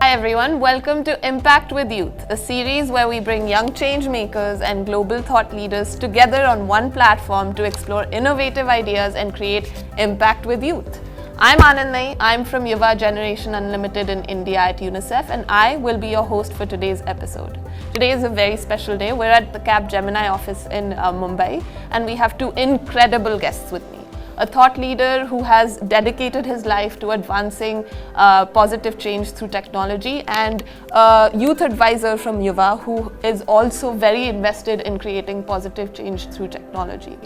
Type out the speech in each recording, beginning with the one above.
Hi everyone, welcome to Impact with Youth, a series where we bring young change makers and global thought leaders together on one platform to explore innovative ideas and create impact with youth. I'm Anandai, I'm from YuWaah Generation Unlimited in India at UNICEF, and I will be your host for today's episode. Today is a very special day. We're at the CapGemini office in Mumbai, and we have two incredible guests with me. A thought leader who has dedicated his life to advancing positive change through technology, and a youth advisor from YuWaah who is also very invested in creating positive change through technology.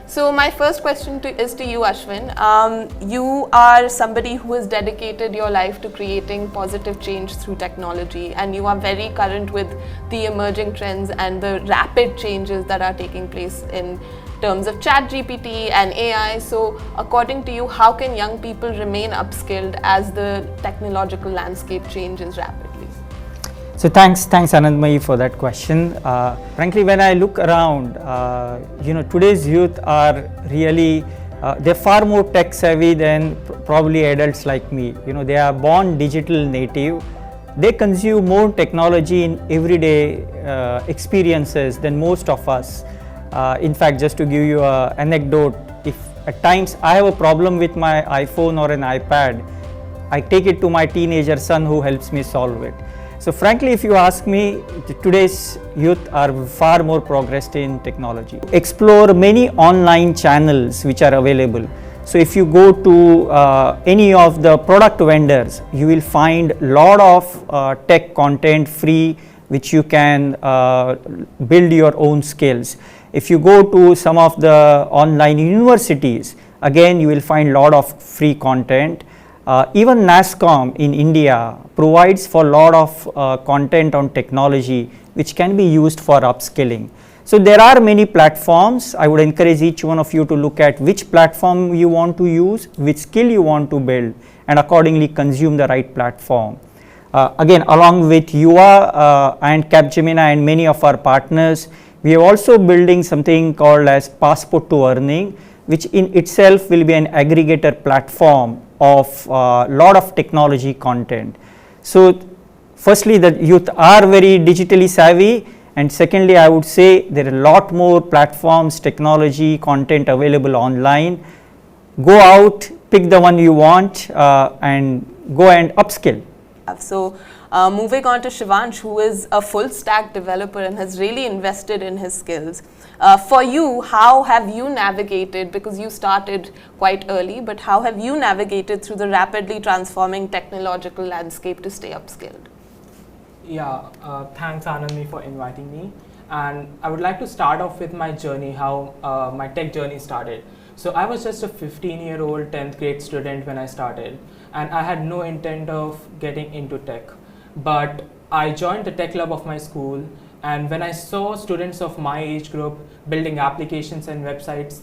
So my first question is to you, Ashwin. You are somebody who has dedicated your life to creating positive change through technology, and you are very current with the emerging trends and the rapid changes that are taking place in terms of ChatGPT and AI. So according to you, how can young people remain upskilled as the technological landscape changes rapidly? So thanks Anandmai for that question. Frankly, when I look around, today's youth are really, they're far more tech savvy than probably adults like me. They are born digital native. They consume more technology in everyday experiences than most of us. In fact, just to give you an anecdote, if at times I have a problem with my iPhone or an iPad, I take it to my teenager son who helps me solve it. So frankly, if you ask me, today's youth are far more progressed in technology. Explore many online channels which are available. So if you go to any of the product vendors, you will find a lot of tech content free, which you can build your own skills. If you go to some of the online universities, again you will find a lot of free content. Even NASSCOM in India provides for a lot of content on technology which can be used for upskilling. So there are many platforms. I would encourage each one of you to look at which platform you want to use, which skill you want to build, and accordingly consume the right platform. Again, along with YuWaah and CapGemini and many of our partners, we are also building something called as Passport to Earning, which in itself will be an aggregator platform of a lot of technology content. So firstly, the youth are very digitally savvy, and secondly, I would say there are a lot more platforms, technology content available online. Go out, pick the one you want, and go and upskill. So moving on to Shivansh, who is a full stack developer and has really invested in his skills. For you, how have you navigated, because you started quite early, but how have you navigated through the rapidly transforming technological landscape to stay upskilled? Yeah, thanks Anandmi for inviting me. And I would like to start off with my journey, how my tech journey started. So I was just a 15-year-old 10th grade student when I started, and I had no intent of getting into tech. But I joined the tech club of my school, and when I saw students of my age group building applications and websites,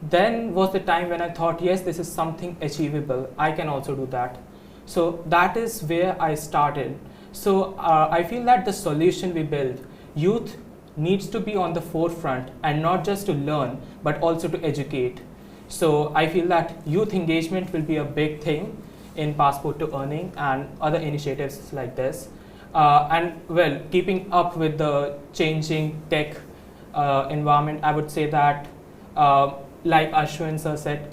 then was the time when I thought, yes, this is something achievable. I can also do that. So that is where I started. So I feel that the solution we build, youth needs to be on the forefront, and not just to learn, but also to educate. So I feel that youth engagement will be a big thing in Passport to Earning and other initiatives like this. And well, keeping up with the changing tech environment, I would say that like Ashwin sir said,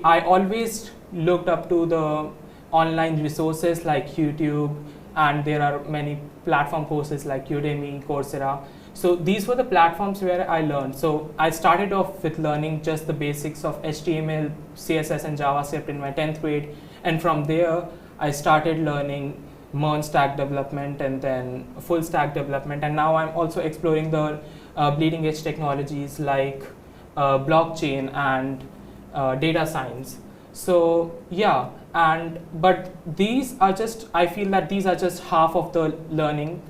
I always looked up to the online resources like YouTube, and there are many platform courses like Udemy, Coursera. So these were the platforms where I learned. So I started off with learning just the basics of HTML, CSS and JavaScript in my 10th grade. And from there, I started learning MERN stack development and then full stack development. And now I'm also exploring the bleeding edge technologies like blockchain and data science. So yeah, but these are just, I feel that these are just half of the learning,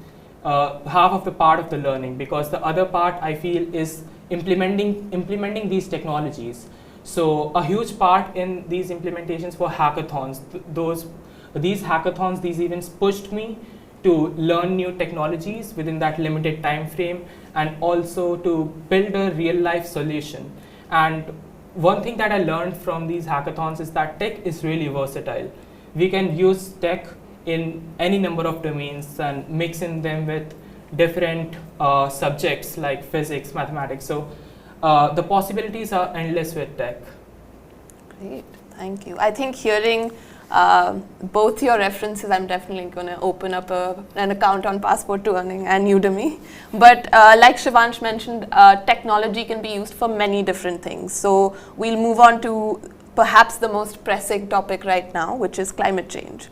half of the part of the learning, because the other part I feel is implementing these technologies. So a huge part in these implementations were hackathons. These hackathons, these events pushed me to learn new technologies within that limited time frame, and also to build a real life solution. And one thing that I learned from these hackathons is that tech is really versatile. We can use tech in any number of domains and mixing them with different subjects like physics, mathematics. So the possibilities are endless with tech. Great, thank you. I think hearing both your references, I'm definitely going to open up an account on Passport to Earning and Udemy. But like Shivansh mentioned, technology can be used for many different things. So we'll move on to perhaps the most pressing topic right now, which is climate change.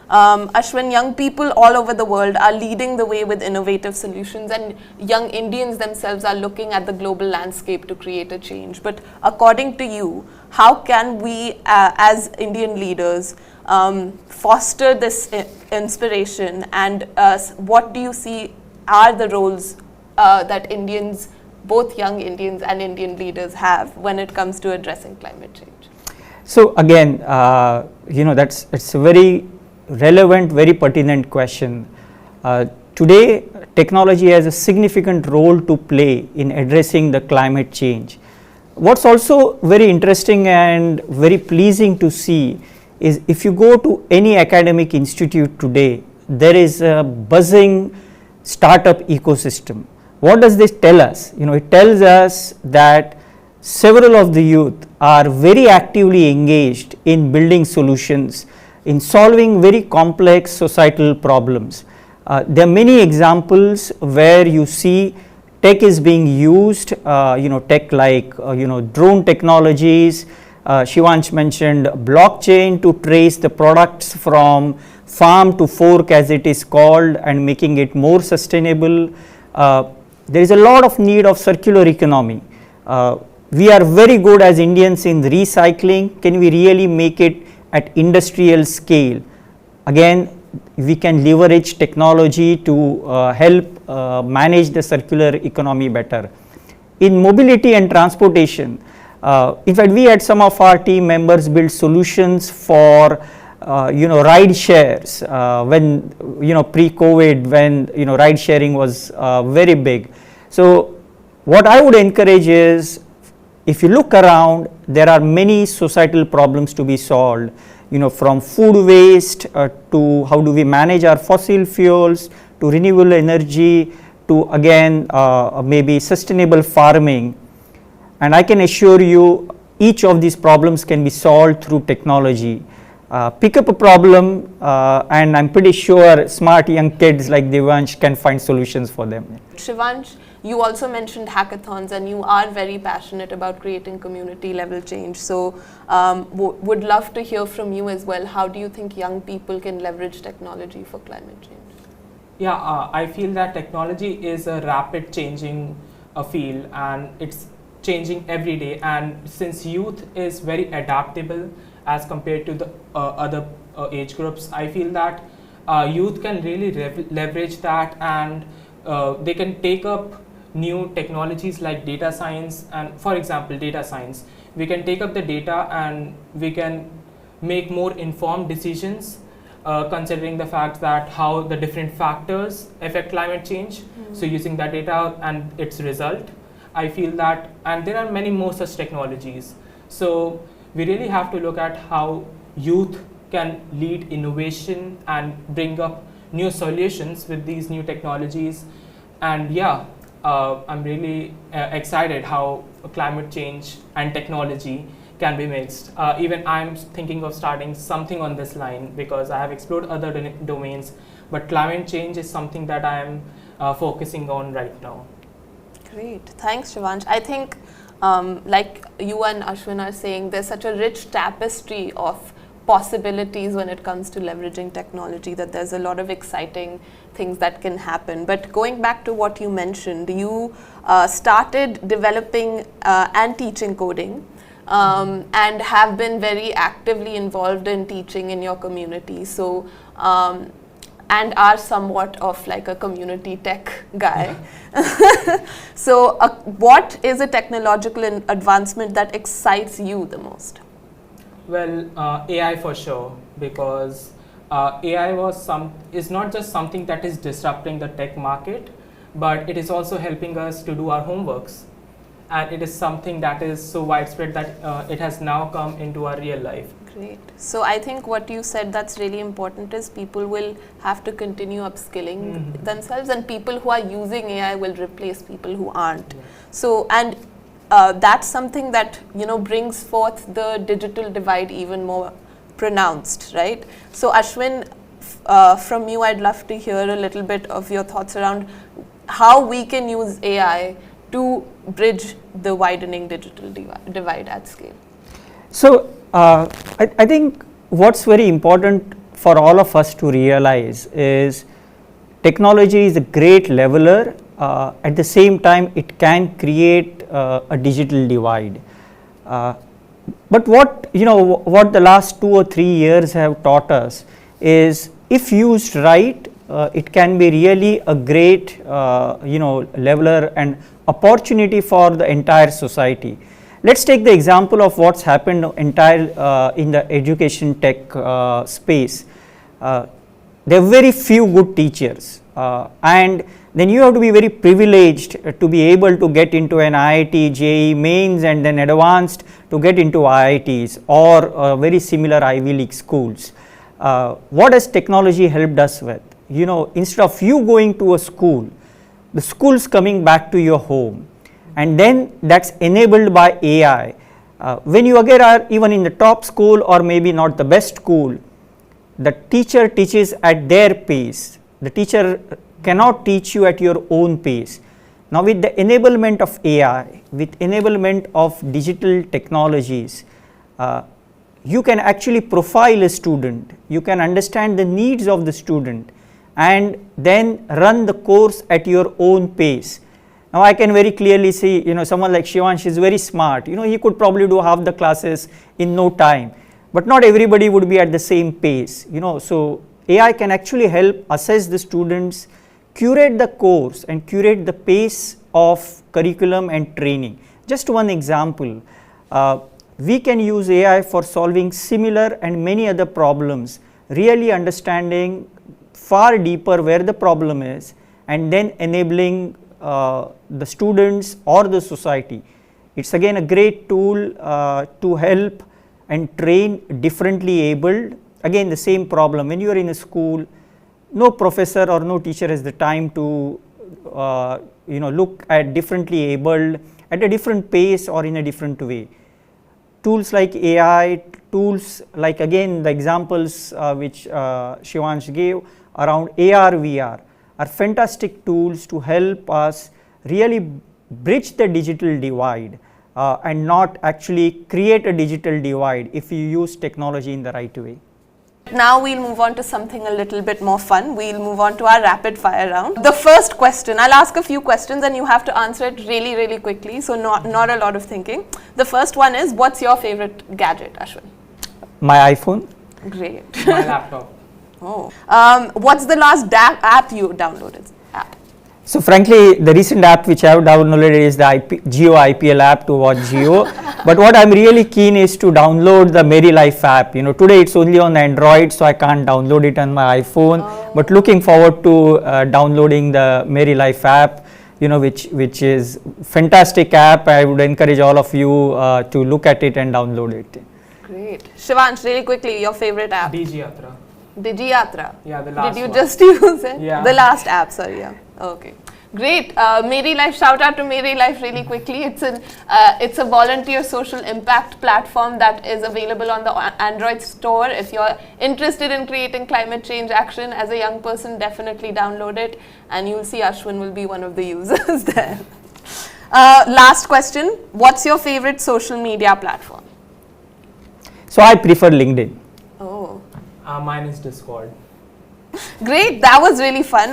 Ashwin, young people all over the world are leading the way with innovative solutions, and young Indians themselves are looking at the global landscape to create a change. But according to you, how can we as Indian leaders foster this inspiration, and what do you see are the roles that Indians, both young Indians and Indian leaders, have when it comes to addressing climate change? So again, it's a very relevant, very pertinent question. Today, technology has a significant role to play in addressing the climate change. What's also very interesting and very pleasing to see is if you go to any academic institute today, there is a buzzing startup ecosystem. What does this tell us? It tells us that several of the youth are very actively engaged in building solutions, in solving very complex societal problems. There are many examples where you see tech is being used, tech like drone technologies. Shivansh mentioned blockchain to trace the products from farm to fork, as it is called, and making it more sustainable. There is a lot of need of circular economy. We are very good as Indians in recycling. Can we really make it at industrial scale? Again, we can leverage technology to help manage the circular economy better. In mobility and transportation, in fact, we had some of our team members build solutions for ride shares when pre-COVID, when ride sharing was very big. So what I would encourage is, if you look around, there are many societal problems to be solved, from food waste to how do we manage our fossil fuels, to renewable energy, to again maybe sustainable farming. And I can assure you, each of these problems can be solved through technology. Pick up a problem and I'm pretty sure smart young kids like Devansh can find solutions for them. Shivansh, you also mentioned hackathons, and you are very passionate about creating community level change. So would love to hear from you as well. How do you think young people can leverage technology for climate change? Yeah, I feel that technology is a rapid changing field, and it's changing every day. And since youth is very adaptable as compared to the other age groups, I feel that youth can really leverage that, and they can take up new technologies like data science. And for example, data science, we can take up the data and we can make more informed decisions considering the fact that how the different factors affect climate change. So using that data and its result, I feel that, and there are many more such technologies. So we really have to look at how youth can lead innovation and bring up new solutions with these new technologies. And yeah, I'm really excited how climate change and technology can be mixed. Even I'm thinking of starting something on this line because I have explored other domains, but climate change is something that I'm focusing on right now. Great, thanks Shivansh. I think like you and Ashwin are saying, there's such a rich tapestry of possibilities when it comes to leveraging technology that there's a lot of exciting things that can happen. But going back to what you mentioned, you started developing and teaching coding and have been very actively involved in teaching in your community. So and are somewhat of like a community tech guy. So what is a technological advancement that excites you the most? Well, AI for sure, because AI is not just something that is disrupting the tech market, but it is also helping us to do our homeworks. And it is something that is so widespread that it has now come into our real life. Great. So I think what you said that's really important is people will have to continue upskilling themselves, and people who are using AI will replace people who aren't. So, and that's something that, you know, brings forth the digital divide even more pronounced, right? So Ashwin, from you, I'd love to hear a little bit of your thoughts around how we can use AI to bridge the widening digital divide at scale. So, I think what's very important for all of us to realize is technology is a great leveler. At the same time, it can create a digital divide. But what the last 2 or 3 years have taught us is, if used right, it can be really a great leveler and opportunity for the entire society. Let's take the example of what's happened in the education tech space. There are very few good teachers, and then you have to be very privileged to be able to get into an IIT, JEE mains, and then advanced to get into IITs or very similar Ivy League schools. What has technology helped us with? You know, instead of you going to a school, the school's coming back to your home, and then that's enabled by AI. When you again are even in the top school or maybe not the best school, the teacher teaches at their pace. The teacher cannot teach you at your own pace. Now, with the enablement of AI, with enablement of digital technologies, you can actually profile a student, you can understand the needs of the student, and then run the course at your own pace. Now, I can very clearly see, someone like Shivansh is very smart, he could probably do half the classes in no time, but not everybody would be at the same pace, so AI can actually help assess the students, curate the course and curate the pace of curriculum and training. Just one example, we can use AI for solving similar and many other problems, really understanding far deeper where the problem is, and then enabling the students or the society. It's again a great tool to help and train differently abled. Again, the same problem, when you are in a school, no professor or no teacher has the time to look at differently abled at a different pace or in a different way. Tools like AI, tools like again the examples which Shivansh gave around AR, VR are fantastic tools to help us really bridge the digital divide and not actually create a digital divide if you use technology in the right way. Now we'll move on to something a little bit more fun. We'll move on to our rapid fire round. The first question, I'll ask a few questions and you have to answer it really, really quickly, so not a lot of thinking. The first one is, what's your favorite gadget, Ashwin? My iPhone. Great. My laptop. Oh. What's the last app you downloaded? So frankly, the recent app which I have downloaded is the Geo IPL app to watch Geo. But what I'm really keen is to download the Merry Life app. Today it's only on Android, so I can't download it on my iPhone. Oh. But looking forward to downloading the Merry Life app, which is fantastic app. I would encourage all of you to look at it and download it. Great. Shivansh, really quickly, your favorite app? Digiyatra. Digiyatra? Yeah, the last Did you one. just use it? Yeah. The last app, sorry, yeah. Okay. Great. Merry Life, shout out to Merry Life really quickly. It's a volunteer social impact platform that is available on the Android store. If you're interested in creating climate change action as a young person, definitely download it, and you'll see Ashwin will be one of the users there. Last question, what's your favorite social media platform? So I prefer LinkedIn. Oh. Mine is Discord. Great, that was really fun.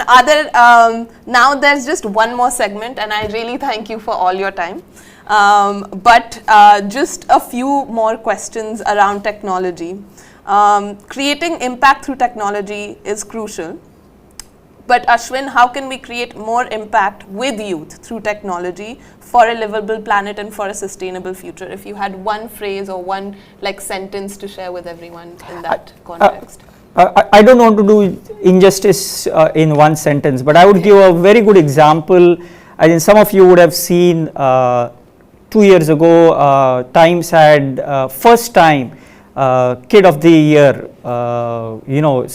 Now there's just one more segment, and I really thank you for all your time. But just a few more questions around technology. Creating impact through technology is crucial. But Ashwin, how can we create more impact with youth through technology for a livable planet and for a sustainable future? If you had one phrase or one sentence to share with everyone in that context. I don't want to do injustice in one sentence, but I would give a very good example. I think some of you would have seen 2 years ago, Times had first time Kid of the Year, so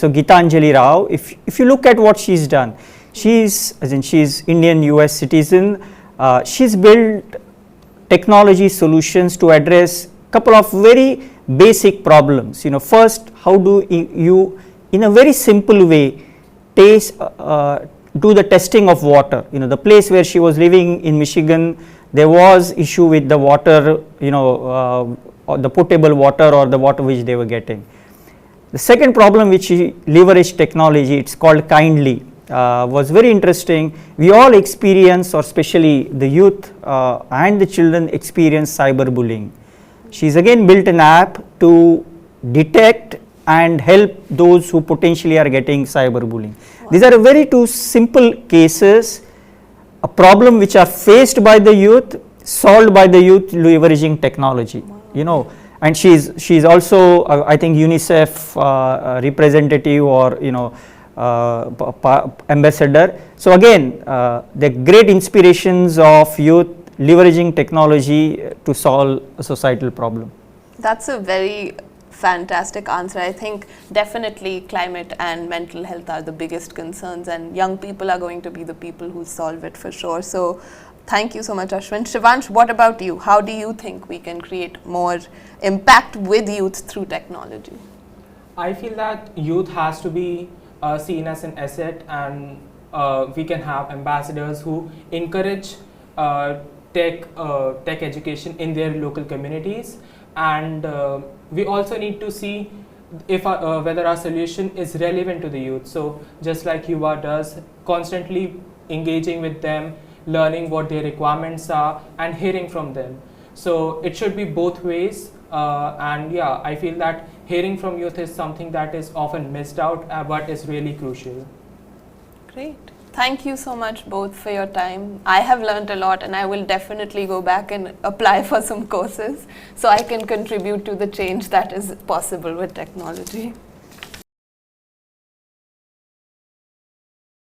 Gitanjali Rao, if you look at what she's done, she's Indian US citizen, she's built technology solutions to address couple of very basic problems. First, how do you in a very simple way do the testing of water. The place where she was living in Michigan, there was issue with the water, or the potable water or the water which they were getting. The second problem which she leveraged technology, it's called Kindly, was very interesting. We all experience, or especially the youth and the children experience cyberbullying. She's again built an app to detect and help those who potentially are getting cyberbullying. Wow. These are very two simple cases, a problem which are faced by the youth, solved by the youth leveraging technology. Wow. And she's also I think UNICEF representative or ambassador. So again, the great inspirations of youth leveraging technology to solve a societal problem. That's a very fantastic answer. I think definitely climate and mental health are the biggest concerns, and young people are going to be the people who solve it for sure. So thank you so much, Ashwin. Shivansh, what about you? How do you think we can create more impact with youth through technology? I feel that youth has to be seen as an asset, and we can have ambassadors who encourage tech education in their local communities, and we also need to see if whether our solution is relevant to the youth. So just like YuWaah does, constantly engaging with them, learning what their requirements are and hearing from them. So it should be both ways, and yeah, I feel that hearing from youth is something that is often missed out, but is really crucial. Great. Thank you so much both for your time. I have learned a lot, and I will definitely go back and apply for some courses so I can contribute to the change that is possible with technology.